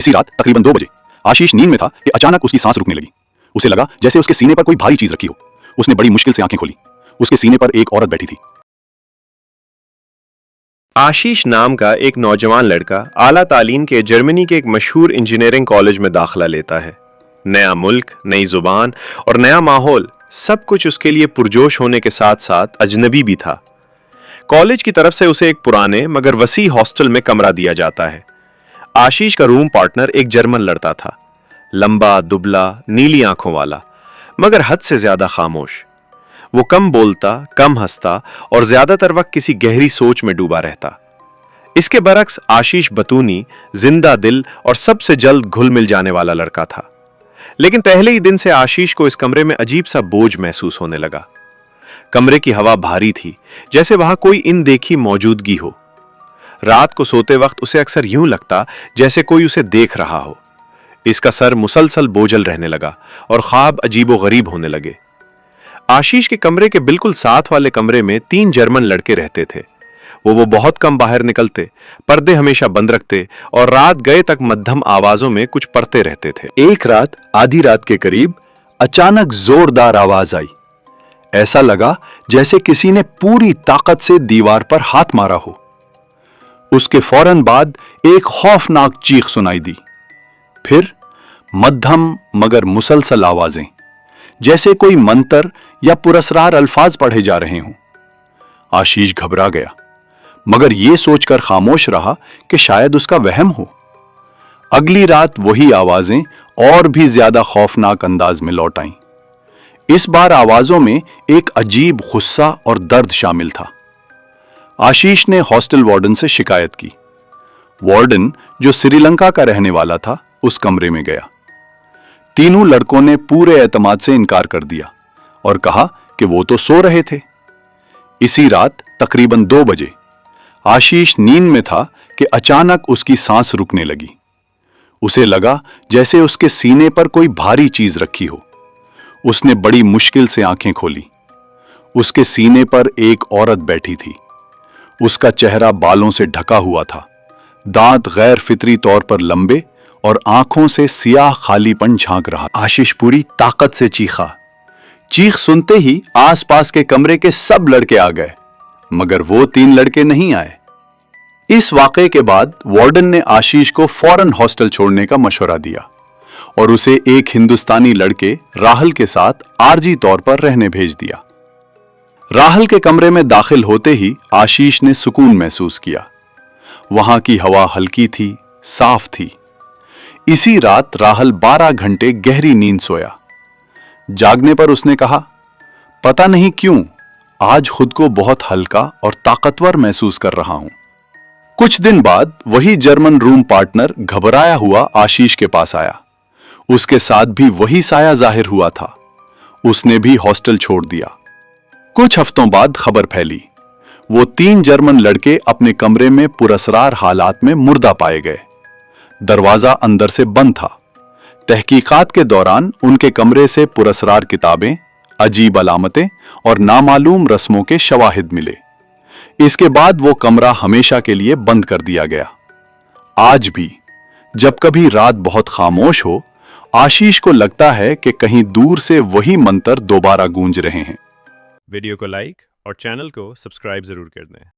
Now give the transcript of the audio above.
इसी रात तकरीबन 2 बजे आशीष नींद में था कि अचानक उसकी सांस रुकने लगी। उसे लगा जैसे उसके सीने पर कोई भारी चीज रखी हो। उसने बड़ी मुश्किल से आंखें खोली। उसके सीने पर एक औरत बैठी थी। आशीष नाम का एक नौजवान लड़का आला तालीम के जर्मनी के एक मशहूर इंजीनियरिंग कॉलेज में दाखिला लेता है। नया मुल्क, नई जुबान और नया माहौल, सब कुछ उसके लिए पुरजोश होने के साथ साथ अजनबी भी था। कॉलेज की तरफ से उसे एक पुराने मगर वसी हॉस्टल में कमरा दिया जाता है। आशीष का रूम पार्टनर एक जर्मन लड़का था, लंबा, दुबला, नीली आंखों वाला, मगर हद से ज्यादा खामोश। वो कम बोलता, कम हंसता और ज्यादातर वक्त किसी गहरी सोच में डूबा रहता। इसके बरक्स आशीष बतूनी, जिंदा दिल और सबसे जल्द घुल मिल जाने वाला लड़का था। लेकिन पहले ही दिन से आशीष को इस कमरे में अजीब सा बोझ महसूस होने लगा। कमरे की हवा भारी थी, जैसे वहां कोई इनदेखी मौजूदगी हो। रात को सोते वक्त उसे अक्सर यूं लगता जैसे कोई उसे देख रहा हो। इसका सर मुसलसल बोझल रहने लगा और ख्वाब अजीबोगरीब होने लगे। आशीष के कमरे के बिल्कुल साथ वाले कमरे में 3 जर्मन लड़के रहते थे। वो बहुत कम बाहर निकलते, पर्दे हमेशा बंद रखते और रात गए तक मध्यम आवाजों में कुछ पढ़ते रहते थे। एक रात आधी रात के करीब अचानक जोरदार आवाज आई। ऐसा लगा जैसे किसी ने पूरी ताकत से दीवार पर हाथ मारा हो। उसके फौरन बाद एक खौफनाक चीख सुनाई दी। फिर मध्यम मगर मुसलसल आवाजें, जैसे कोई मंत्र या पुरस्कार अल्फाज पढ़े जा रहे हों। आशीष घबरा गया, मगर यह सोचकर खामोश रहा कि शायद उसका वहम हो। अगली रात वही आवाजें और भी ज्यादा खौफनाक अंदाज में लौट आईं। इस बार आवाजों में एक अजीब गुस्सा और दर्द शामिल था। आशीष ने हॉस्टल वार्डन से शिकायत की। वार्डन, जो श्रीलंका का रहने वाला था, उस कमरे में गया। तीनों लड़कों ने पूरे एतमाद से इनकार कर दिया और कहा कि वो तो सो रहे थे। इसी रात तकरीबन 2 बजे आशीष नींद में था कि अचानक उसकी सांस रुकने लगी। उसे लगा जैसे उसके सीने पर कोई भारी चीज रखी हो। उसने बड़ी मुश्किल से आंखें खोली। उसके सीने पर एक औरत बैठी थी। उसका चेहरा बालों से ढका हुआ था, दांत गैर फितरी तौर पर लंबे और आंखों से सियाह खालीपन झांक रहा। आशीष पूरी ताकत से चीखा। चीख सुनते ही आसपास के कमरे के सब लड़के आ गए, मगर वो 3 लड़के नहीं आए। इस वाकये के बाद वार्डन ने आशीष को फौरन हॉस्टल छोड़ने का मशवरा दिया और उसे एक हिंदुस्तानी लड़के राहल के साथ आरजी तौर पर रहने भेज दिया। राहल के कमरे में दाखिल होते ही आशीष ने सुकून महसूस किया। वहां की हवा हल्की थी, साफ थी। इसी रात राहल 12 घंटे गहरी नींद सोया। जागने पर उसने कहा, पता नहीं क्यों आज खुद को बहुत हल्का और ताकतवर महसूस कर रहा हूं। कुछ दिन बाद वही जर्मन रूम पार्टनर घबराया हुआ आशीष के पास आया। उसके साथ भी वही साया जाहिर हुआ था। उसने भी हॉस्टल छोड़ दिया। कुछ हफ्तों बाद खबर फैली, वो 3 जर्मन लड़के अपने कमरे में पुरअसरार हालात में मुर्दा पाए गए। दरवाजा अंदर से बंद था। तहकीकात के दौरान उनके कमरे से पुरअसरार किताबें, अजीब अलामतें और नामालूम रस्मों के शवाहिद मिले। इसके बाद वो कमरा हमेशा के लिए बंद कर दिया गया। आज भी जब कभी रात बहुत खामोश हो, आशीष को लगता है कि कहीं दूर से वही मंत्र दोबारा गूंज रहे हैं। वीडियो को लाइक और चैनल को सब्सक्राइब जरूर कर दें।